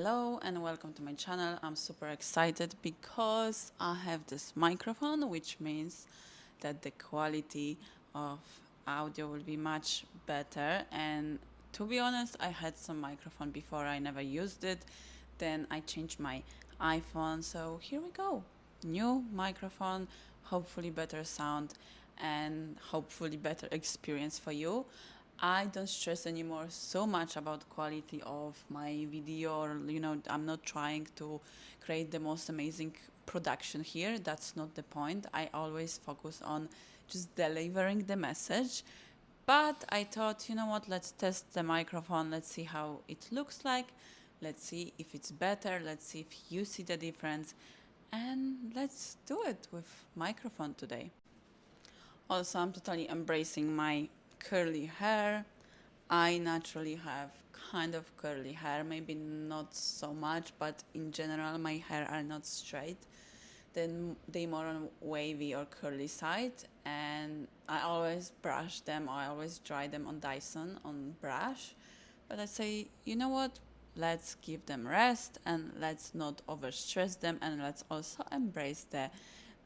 Hello and welcome to my channel. I'm super excited because I have this microphone, which means that the quality of audio will be much better. And to be honest, I had some microphone before, I never used it. Then I changed my iPhone, so here we go. New microphone, hopefully better sound and hopefully better experience for you. I don't stress anymore so much about quality of my video, or I'm not trying to create the most amazing production here. That's not the point. I always focus on just delivering the message. But I thought, you know what, let's test the microphone, let's see how it looks like, let's see if it's better, let's see if you see the difference, and let's do it with microphone today. Also, I'm totally embracing my curly hair. I naturally have kind of curly hair, maybe not so much, but in general, my hair are not straight. Then they more on wavy or curly side, and I always brush them. I always dry them on Dyson on brush. But I say, you know what? Let's give them rest and let's not overstress them, and let's also embrace the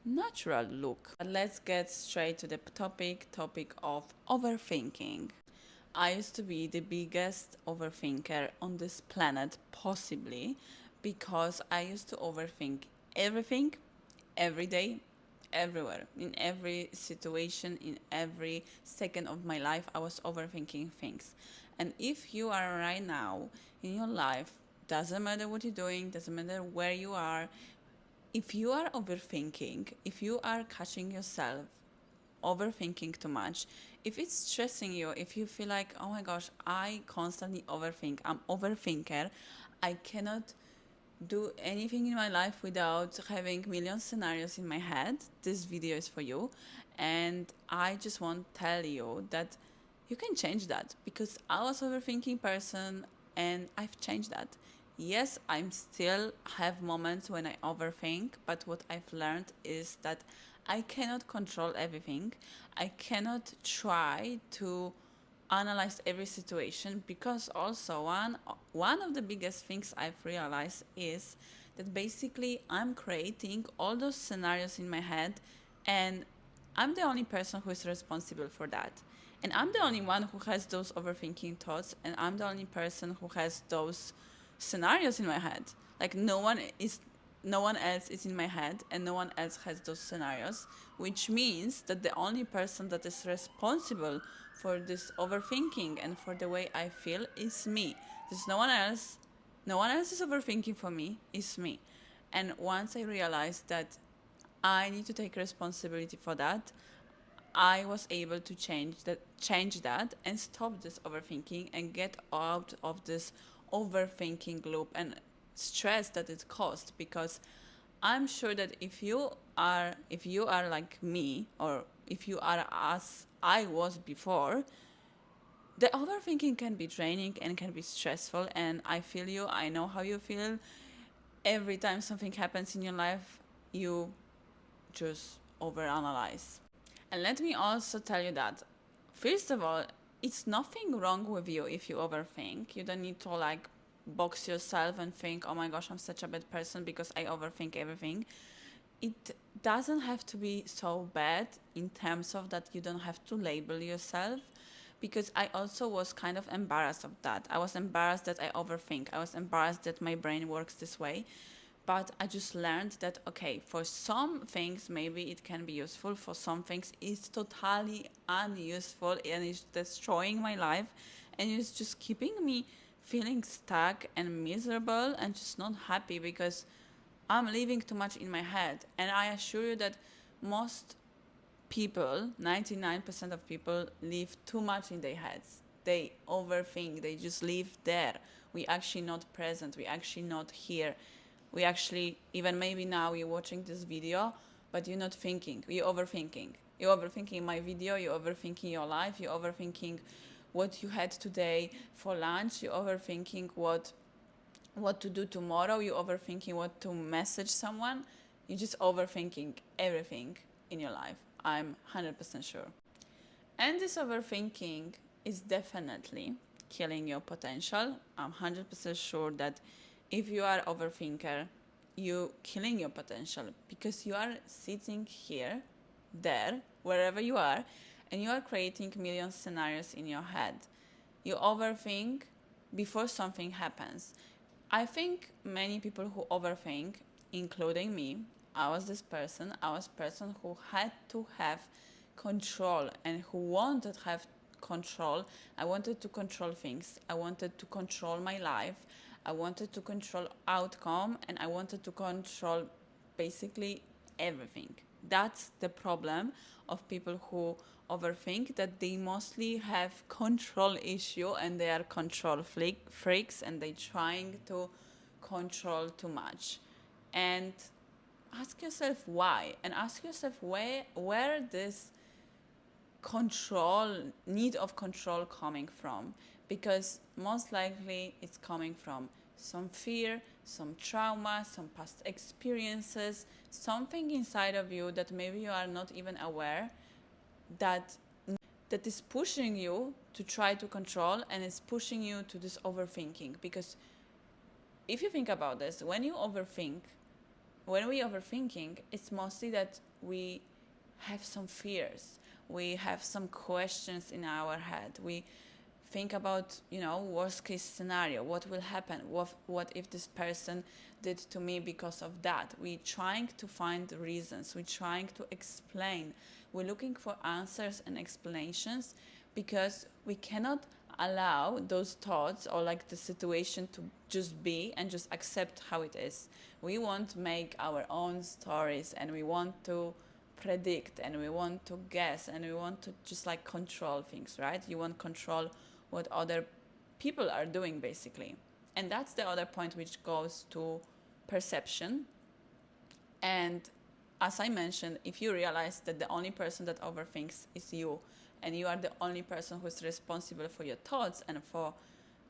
natural look. But let's get straight to the topic of overthinking. I used to be the biggest overthinker on this planet, possibly, because I used to overthink everything, every day, everywhere, in every situation, in every second of my life. I was overthinking things. And if you are right now in your life, doesn't matter what you're doing, doesn't matter where you are, if you are overthinking, if you are catching yourself overthinking too much, if it's stressing you, if you feel like, oh my gosh, I constantly overthink, I'm overthinker, I cannot do anything in my life without having million scenarios in my head, this video is for you. And I just want to tell you that you can change that, because I was overthinking person and I've changed that. Yes, I'm still have moments when I overthink, but what I've learned is that I cannot control everything. I cannot try to analyze every situation, because also one of the biggest things I've realized is that basically I'm creating all those scenarios in my head, and I'm the only person who is responsible for that. And I'm the only one who has those overthinking thoughts, and I'm the only person who has those scenarios in my head. Like no one else is in my head and no one else has those scenarios, which means that the only person that is responsible for this overthinking and for the way I feel is me. There's no one else. No one else is overthinking for me, it's me. And once I realized that I need to take responsibility for that, I was able to change that and stop this overthinking and get out of this overthinking loop and stress that it caused. Because I'm sure that if you are like me, or if you are as I was before, the overthinking can be draining and can be stressful. And I feel you, I know how you feel. Every time something happens in your life, you just overanalyze. And let me also tell you that, first of all, it's nothing wrong with you if you overthink. You don't need to like box yourself and think, oh my gosh, I'm such a bad person because I overthink everything. It doesn't have to be so bad in terms of that you don't have to label yourself, because I also was kind of embarrassed of that. I was embarrassed that I overthink. I was embarrassed that my brain works this way. But I just learned that, okay, for some things maybe it can be useful, for some things it's totally unuseful and it's destroying my life, and it's just keeping me feeling stuck and miserable and just not happy, because I'm living too much in my head. And I assure you that most people, 99% of people, live too much in their heads. They overthink, they just live there. We actually not present, we actually not here. We actually, even maybe now you're watching this video, but you're not thinking, you're overthinking. You're overthinking my video, you're overthinking your life, you're overthinking what you had today for lunch, you're overthinking what to do tomorrow, you're overthinking what to message someone. You're just overthinking everything in your life. I'm 100% sure. And this overthinking is definitely killing your potential. I'm 100% sure that If you are overthinker, you killing your potential because you are sitting here, there, wherever you are, and you are creating million scenarios in your head. You overthink before something happens. I think many people who overthink, including me, I was this person. I was person who had to have control and who wanted to have control. I wanted to control things. I wanted to control my life. I wanted to control outcome and I wanted to control basically everything. That's the problem of people who overthink, that they mostly have control issue and they are control freaks and they trying to control too much. And ask yourself why, and ask yourself where this control, need of control coming from, because most likely it's coming from some fear, some trauma, some past experiences, something inside of you that maybe you are not even aware, that that is pushing you to try to control and is pushing you to this overthinking. Because if you think about this, when we overthinking, it's mostly that we have some fears, we have some questions in our head, we think about, worst case scenario, what will happen, what if this person did to me because of that. We trying to find reasons, we trying to explain, we're looking for answers and explanations, because we cannot allow those thoughts or like the situation to just be and just accept how it is. We want to make our own stories and we want to predict and we want to guess and we want to just like control things, right? You want control what other people are doing basically. And that's the other point, which goes to perception. And as I mentioned, if you realize that the only person that overthinks is you, and you are the only person who is responsible for your thoughts and for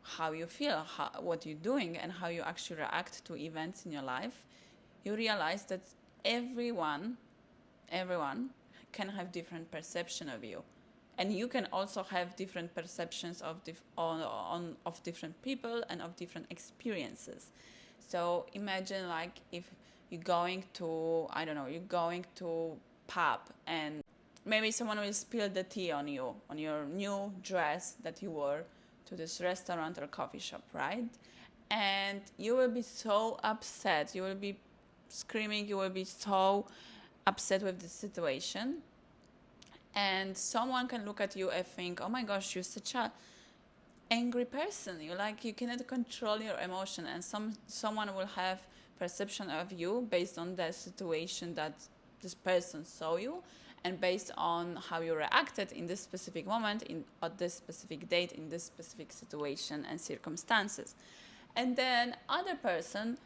how you feel, what you're doing, and how you actually react to events in your life, you realize that everyone can have different perception of you, and you can also have different perceptions of of different people and of different experiences. So imagine like if you're going to, I don't know, you're going to pub and maybe someone will spill the tea on you, on your new dress that you wore to this restaurant or coffee shop, right? And you will be so upset, you will be screaming, you will be so upset with the situation. And someone can look at you and think, oh my gosh, you're such a angry person, you cannot control your emotion. And someone will have perception of you based on the situation that this person saw you, and based on how you reacted in this specific moment, at this specific date, in this specific situation and circumstances. And then other person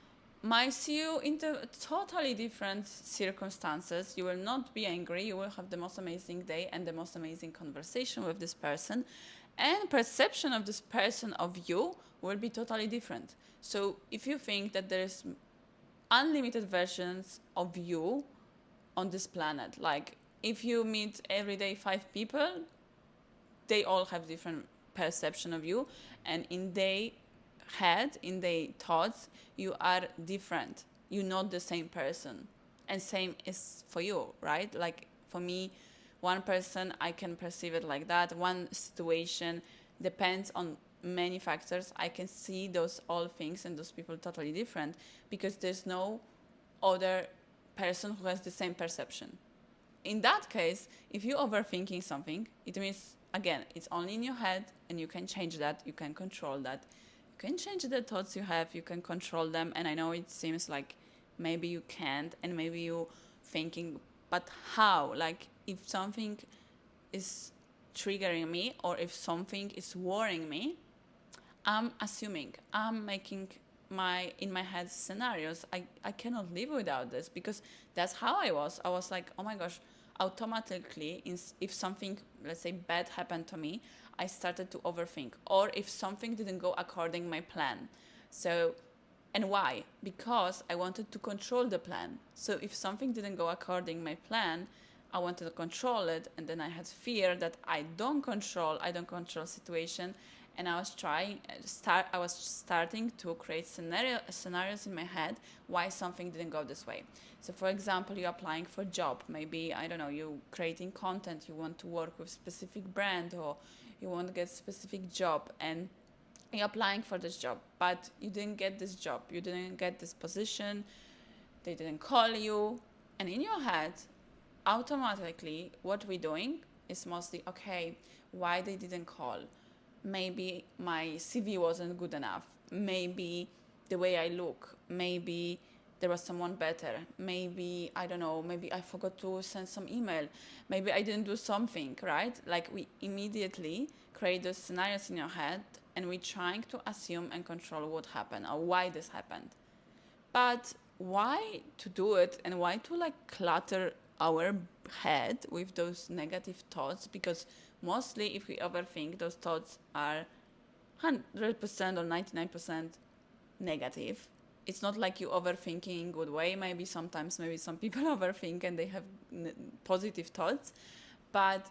might see you into totally different circumstances. You will not be angry, you will have the most amazing day and the most amazing conversation with this person, and perception of this person of you will be totally different. So if you think that there's unlimited versions of you on this planet, like if you meet every day 5 people, they all have different perception of you, and in their head, in their thoughts, you are different, you're not the same person. And same is for you, right? Like for me, one person, I can perceive it like that. One situation depends on many factors. I can see those all things and those people totally different, because there's no other person who has the same perception. In that case, if you're overthinking something, it means, again, it's only in your head, and you can change that, you can control that. You can change the thoughts you have, you can control them. And I know it seems like maybe you can't, and maybe you're thinking, but how? Like, if something is triggering me, or if something is worrying me, I'm assuming, I'm making in my head scenarios. I cannot live without this, because that's how I was like, oh my gosh, automatically, if something, let's say, bad happened to me, I started to overthink. Or if something didn't go according my plan. So, and why? Because I wanted to control the plan. So if something didn't go according my plan, I wanted to control it, and then I had fear that I don't control situation, and I was starting to create scenarios in my head why something didn't go this way. So for example, you're applying for a job, maybe, I don't know, you creating content, you want to work with specific brand, or you want to get specific job, and you're applying for this job, but you didn't get this job, you didn't get this position, they didn't call you, and in your head, automatically, what we're doing is mostly, okay, why they didn't call? Maybe my CV wasn't good enough. Maybe the way I look. Maybe there was someone better. Maybe, I don't know, maybe I forgot to send some email. Maybe I didn't do something, right? Like, we immediately create those scenarios in your head, and we're trying to assume and control what happened or why this happened. But why to do it, and why to like clutter our head with those negative thoughts? Because mostly if we overthink, those thoughts are 100% or 99% negative. It's not like you overthinking in good way. Maybe sometimes, maybe some people overthink and they have positive thoughts. But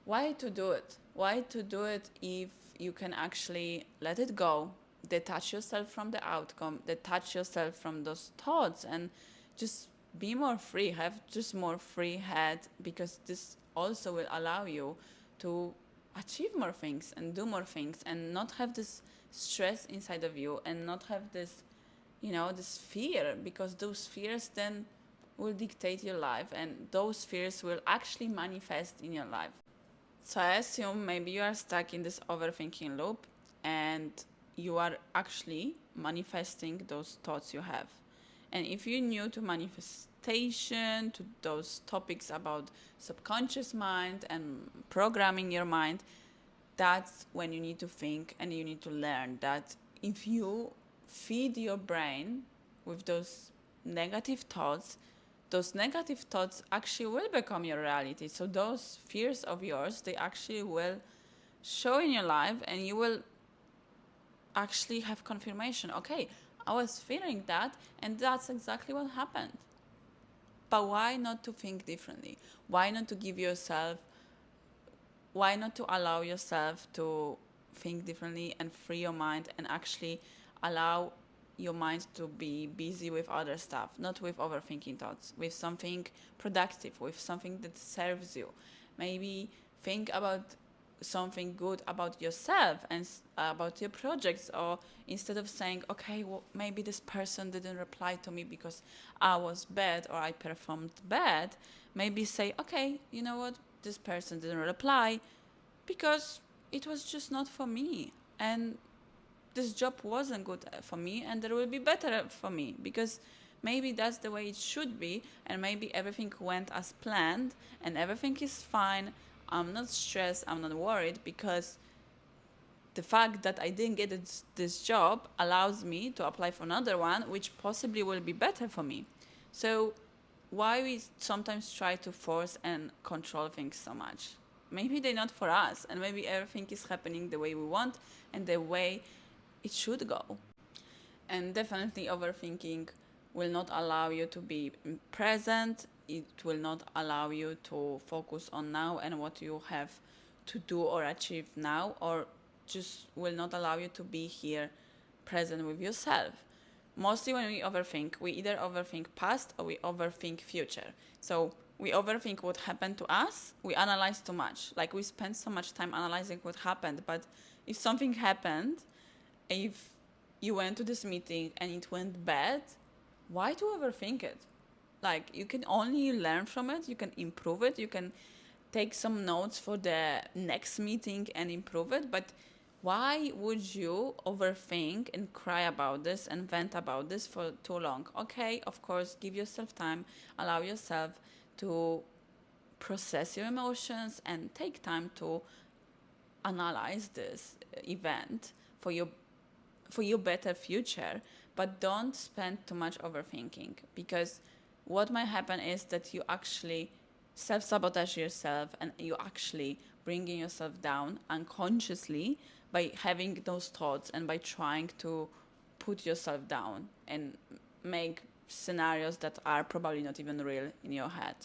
why to do it? Why to do it if you can actually let it go, detach yourself from the outcome, detach yourself from those thoughts, and just be more free, have just more free head, because this also will allow you to achieve more things and do more things, and not have this stress inside of you, and not have this, this fear, because those fears then will dictate your life, and those fears will actually manifest in your life. So I assume maybe you are stuck in this overthinking loop, and you are actually manifesting those thoughts you have. And if you're new to manifestation, to those topics about subconscious mind and programming your mind, that's when you need to think and you need to learn that if you feed your brain with those negative thoughts actually will become your reality. So those fears of yours, they actually will show in your life, and you will actually have confirmation. Okay, I was feeling that, and that's exactly what happened. But why not to think differently? Why not to why not to allow yourself to think differently and free your mind, and actually allow your mind to be busy with other stuff, not with overthinking thoughts, with something productive, with something that serves you. Maybe think about something good about yourself and about your projects, or instead of saying, okay, well, maybe this person didn't reply to me because I was bad or I performed bad, maybe say, okay, you know what, this person didn't reply because it was just not for me, and this job wasn't good for me, and there will be better for me, because maybe that's the way it should be, and maybe everything went as planned and everything is fine. I'm not stressed, I'm not worried, because the fact that I didn't get this job allows me to apply for another one, which possibly will be better for me. So why we sometimes try to force and control things so much? Maybe they're not for us, and maybe everything is happening the way we want and the way it should go. And definitely overthinking will not allow you to be present. It will not allow you to focus on now and what you have to do or achieve now, or just will not allow you to be here present with yourself. Mostly when we overthink, we either overthink past or we overthink future. So we overthink what happened to us, we analyze too much. Like, we spend so much time analyzing what happened, but if something happened, if you went to this meeting and it went bad, why to overthink it? Like, you can only learn from it, you can improve it, you can take some notes for the next meeting and improve it, but why would you overthink and cry about this and vent about this for too long? Okay, of course, give yourself time, allow yourself to process your emotions and take time to analyze this event for your better future, but don't spend too much overthinking, because what might happen is that you actually self-sabotage yourself, and you actually bringing yourself down unconsciously by having those thoughts and by trying to put yourself down and make scenarios that are probably not even real in your head.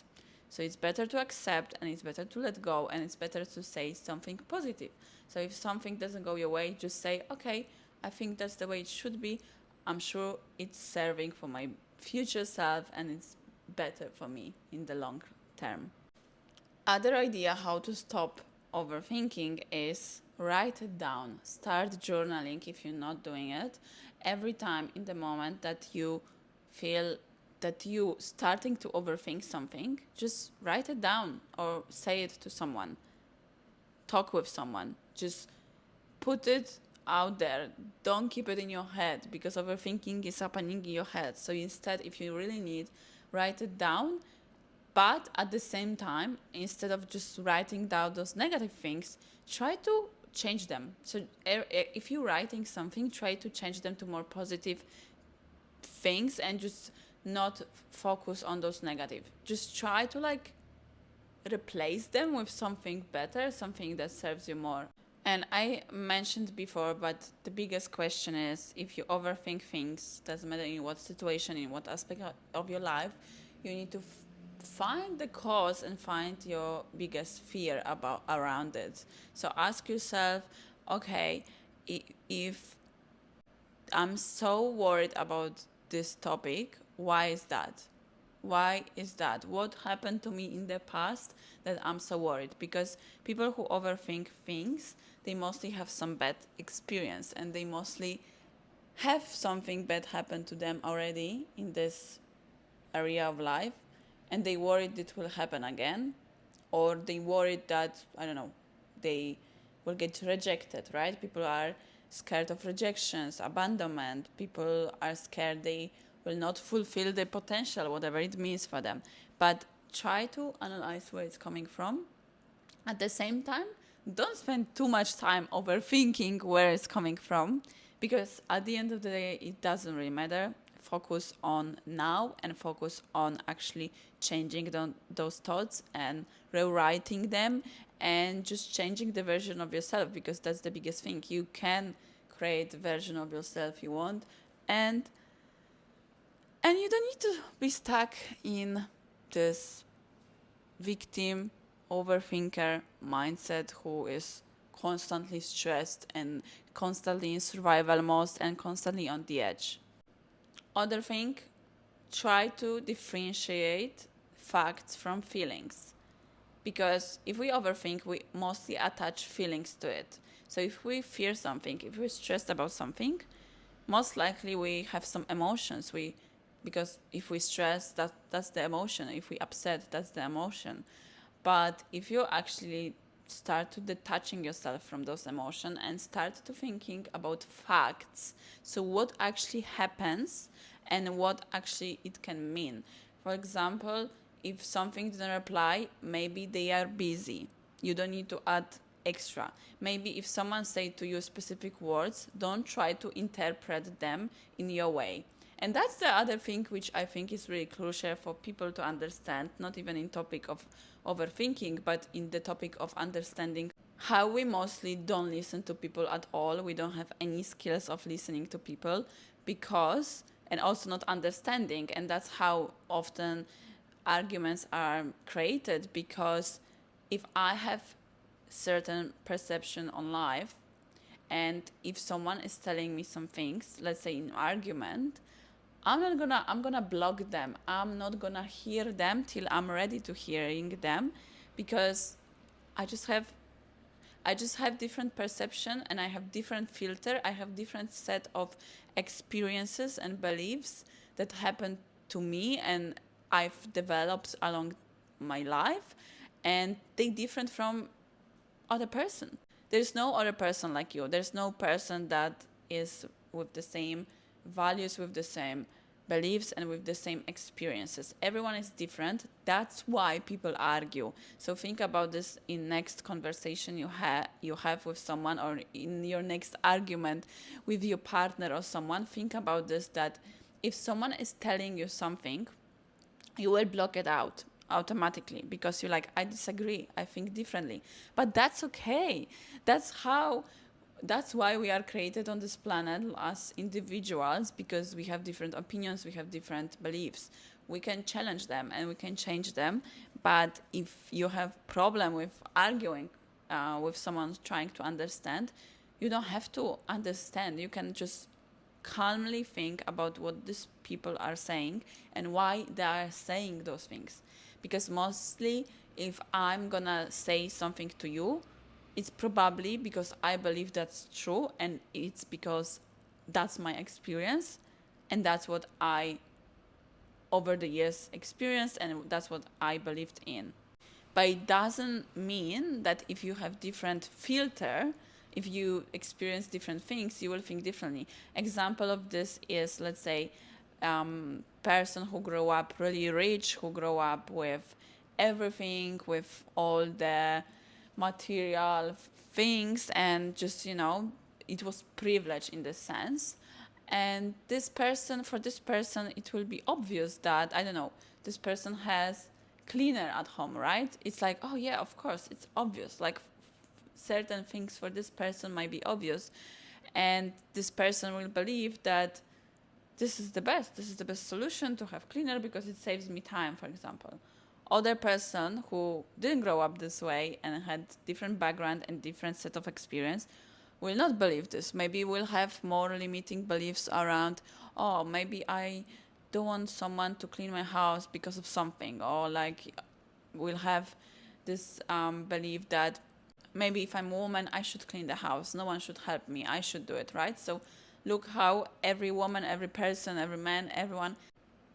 So it's better to accept, and it's better to let go, and it's better to say something positive. So if something doesn't go your way, just say, okay, I think that's the way it should be. I'm sure it's serving for my future self, and it's better for me in the long term. Other idea how to stop overthinking is write it down. Start journaling if you're not doing it. Every time in the moment that you feel that you starting to overthink something, just write it down or say it to someone. Talk with someone. Just put it out there. Don't keep it in your head, because overthinking is happening in your head. So instead, if you really need, write it down. But at the same time, instead of just writing down those negative things, try to change them. So if you're writing something, try to change them to more positive things, and just not focus on those negative. Just try to replace them with something better, something that serves you more. And I mentioned before, but the biggest question is, if you overthink things, doesn't matter in what situation, in what aspect of your life, you need to find the cause and find your biggest fear around it. So ask yourself, okay, if I'm so worried about this topic, why is that? Why is that? What happened to me in the past that I'm so worried? Because people who overthink things, they mostly have some bad experience, and they mostly have something bad happen to them already in this area of life, and they worried it will happen again, or they worried that, I don't know, they will get rejected, right? People are scared of rejections, abandonment. People are scared they will not fulfill their potential, whatever it means for them. But try to analyze where it's coming from. At the same time, don't spend too much time overthinking where it's coming from, because at the end of the day, it doesn't really matter. Focus on now, and focus on actually changing those thoughts and rewriting them, and just changing the version of yourself, because that's the biggest thing. You can create the version of yourself you want, and you don't need to be stuck in this victim overthinker mindset who is constantly stressed and constantly in survival mode and constantly on the edge. Other thing, try to differentiate facts from feelings, because if we overthink, we mostly attach feelings to it. So if we fear something, if we're stressed about something, most likely we have some emotions. Because if we stress, that's the emotion. If we upset, that's the emotion. But if you actually start to detaching yourself from those emotions and start to thinking about facts, so what actually happens and what actually it can mean. For example, if something didn't reply, maybe they are busy. You don't need to add extra. Maybe if someone say to you specific words, don't try to interpret them in your way. And that's the other thing which I think is really crucial for people to understand, not even in topic of overthinking, but in the topic of understanding how we mostly don't listen to people at all. We don't have any skills of listening to people, because, and also not understanding. And that's how often arguments are created, because if I have certain perception on life, and if someone is telling me some things, let's say in argument, I'm gonna block them. I'm not gonna hear them till I'm ready to hearing them, because I just have different perception, and I have different filter. I have different set of experiences and beliefs that happen to me, and I've developed along my life, and they different from other person. There's no other person like you. There's no person that is with the same values, with the same beliefs, and with the same experiences. Everyone is different. That's why people argue. So think about this in next conversation you have with someone, or in your next argument with your partner or someone. Think about this, that if someone is telling you something, you will block it out automatically, because you're like, I disagree, I think differently. But that's okay. That's why we are created on this planet as individuals, because we have different opinions, we have different beliefs. We can challenge them and we can change them, But if you have problem with arguing with someone trying to understand, you don't have to understand. You can just calmly think about what these people are saying and why they are saying those things. Because mostly, if I'm gonna say something to you, it's probably because I believe that's true, and it's because that's my experience, and that's what I over the years experienced, and that's what I believed in. But it doesn't mean that if you have different filter, if you experience different things, you will think differently. Example of this is, let's say, person who grow up really rich, who grow up with everything, with all the material things, and just, it was privilege in the sense. And for this person, it will be obvious that, I don't know, this person has cleaner at home, right? It's like, oh yeah, of course, it's obvious. Like certain things for this person might be obvious, and this person will believe that this is the best solution to have cleaner because it saves me time, for example. Other person who didn't grow up this way and had different background and different set of experience will not believe this. Maybe will have more limiting beliefs around, oh, maybe I don't want someone to clean my house because of something, or like will have this belief that maybe if I'm a woman, I should clean the house. No one should help me. I should do it, right? So look how every woman, every person, every man, everyone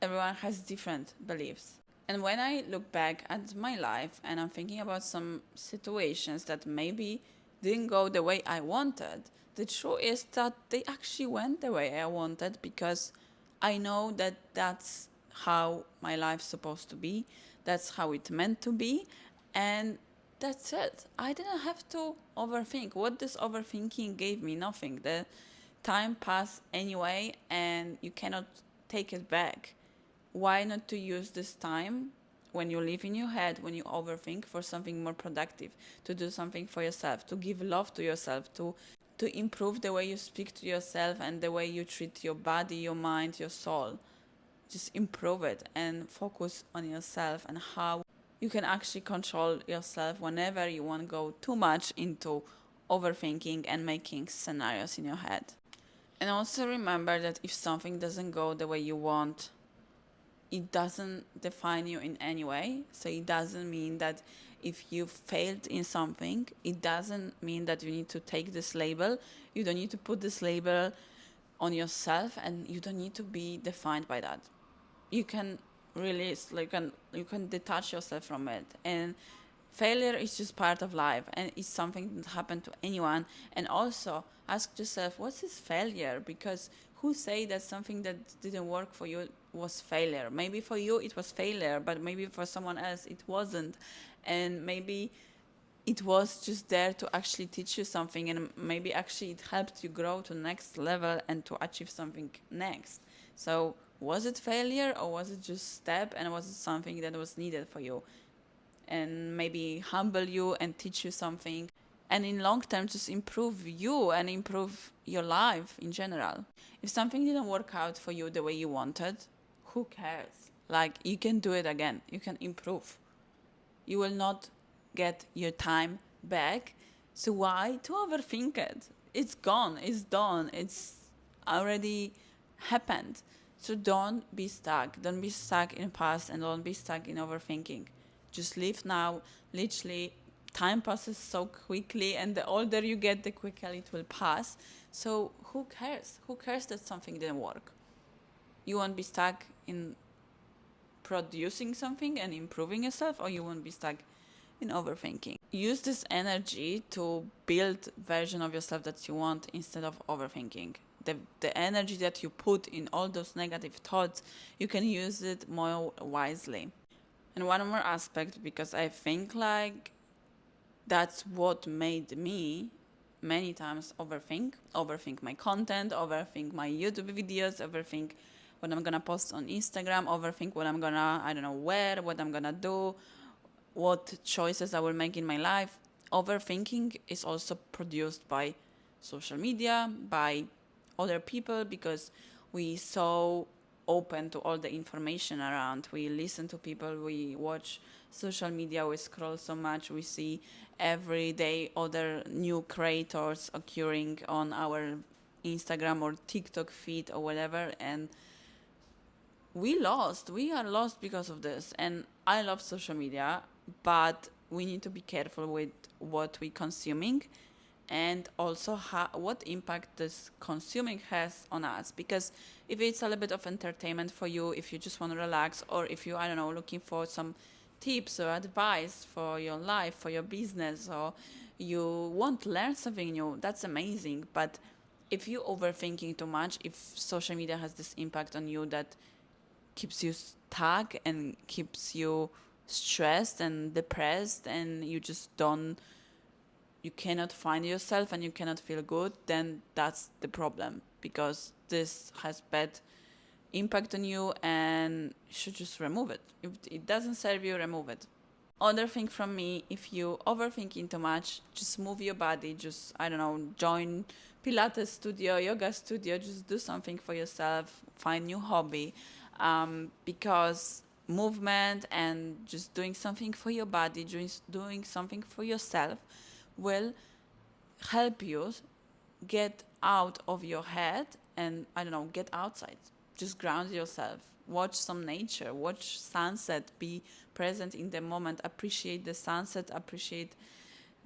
has different beliefs. And when I look back at my life and I'm thinking about some situations that maybe didn't go the way I wanted, the truth is that they actually went the way I wanted, because I know that that's how my life's supposed to be. That's how it meant to be. And that's it. I didn't have to overthink. What this overthinking gave me? Nothing. The time passed anyway, and you cannot take it back. Why not to use this time when you live in your head, when you overthink, for something more productive, to do something for yourself, to give love to yourself, to improve the way you speak to yourself and the way you treat your body, your mind, your soul. Just improve it and focus on yourself and how you can actually control yourself whenever you want to go too much into overthinking and making scenarios in your head. And also remember that if something doesn't go the way you want, it doesn't define you in any way. So it doesn't mean that if you failed in something, it doesn't mean that you need to take this label. You don't need to put this label on yourself, and you don't need to be defined by that. You can release, like, you can detach yourself from it. And failure is just part of life, and it's something that happened to anyone. And also ask yourself, what's this failure? Because who say that something that didn't work for you was failure? Maybe for you it was failure, but maybe for someone else it wasn't. And maybe it was just there to actually teach you something, and maybe actually it helped you grow to the next level and to achieve something next. So was it failure, or was it just step, and was it something that was needed for you and maybe humble you and teach you something, and in long term just improve you and improve your life in general? If something didn't work out for you the way you wanted, who cares? Like, you can do it again, you can improve. You will not get your time back, so why to overthink it? It's gone, it's done, it's already happened. So don't be stuck in the past, and don't be stuck in overthinking. Just live now. Literally, time passes so quickly, and the older you get, the quicker it will pass. So who cares that something didn't work? You won't be stuck in producing something and improving yourself, or you won't be stuck in overthinking. Use this energy to build version of yourself that you want, instead of overthinking. The energy that you put in all those negative thoughts, you can use it more wisely. And one more aspect, because I think like that's what made me many times overthink my content, overthink my YouTube videos, overthink what I'm gonna post on Instagram, overthink what I'm gonna, I don't know, wear, what I'm gonna do, what choices I will make in my life. Overthinking is also produced by social media, by other people, because we saw open to all the information around. We listen to people, we watch social media, we scroll so much, we see every day other new creators occurring on our Instagram or TikTok feed or whatever, and we are lost because of this. And I love social media, but we need to be careful with what we're consuming, and also what impact this consuming has on us. Because if it's a little bit of entertainment for you, if you just want to relax, or if you, I don't know, looking for some tips or advice for your life, for your business, or you want to learn something new, that's amazing. But if you overthinking too much, if social media has this impact on you that keeps you stuck and keeps you stressed and depressed, and you cannot find yourself and you cannot feel good, then that's the problem, because this has bad impact on you and you should just remove it. If it doesn't serve you, remove it. Other thing from me, if you overthinking too much, just move your body. Just, I don't know, join Pilates studio, yoga studio, just do something for yourself, find new hobby. Because movement and just doing something for your body, doing something for yourself will help you get out of your head and, I don't know, get outside. Just ground yourself. Watch some nature, watch sunset, be present in the moment, appreciate the sunset, appreciate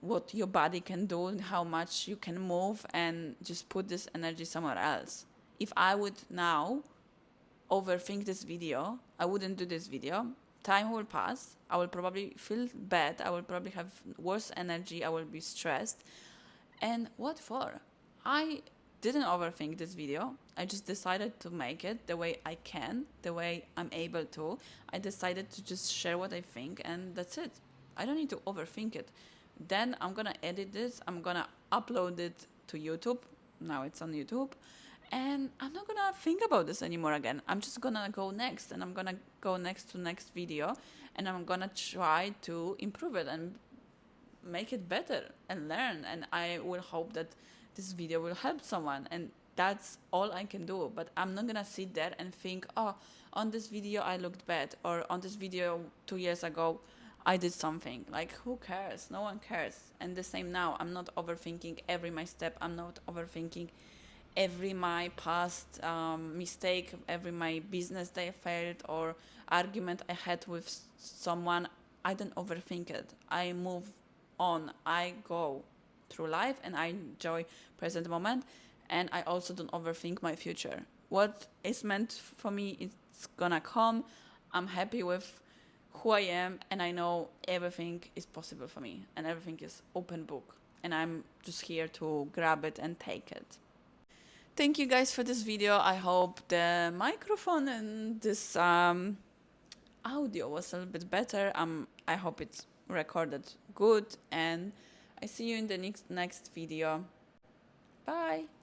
what your body can do and how much you can move, and just put this energy somewhere else. If I would now overthink this video, I wouldn't do this video. Time will pass. I will probably feel bad. I will probably have worse energy. I will be stressed. And what for? I didn't overthink this video. I just decided to make it the way I can, the way I'm able to. I decided to just share what I think, and that's it. I don't need to overthink it. Then I'm gonna edit this, I'm gonna upload it to YouTube. Now it's on YouTube. And I'm not gonna think about this anymore again. I'm just gonna go next, and I'm gonna go next to next video, and I'm gonna try to improve it and make it better and learn. And I will hope that this video will help someone, and that's all I can do. But I'm not gonna sit there and think, oh, on this video I looked bad, or on this video 2 years ago I did something. Like, who cares? No one cares. And the same now, I'm not overthinking every my step. I'm not overthinking every my past mistake, every my business that I failed or argument I had with someone. I don't overthink it. I move on. I go through life and I enjoy present moment, and I also don't overthink my future. What is meant for me, it's gonna come. I'm happy with who I am, and I know everything is possible for me, and everything is open book, and I'm just here to grab it and take it. Thank you guys for this video. I hope the microphone and this audio was a little bit better. I hope it's recorded good, and I see you in the next video. Bye.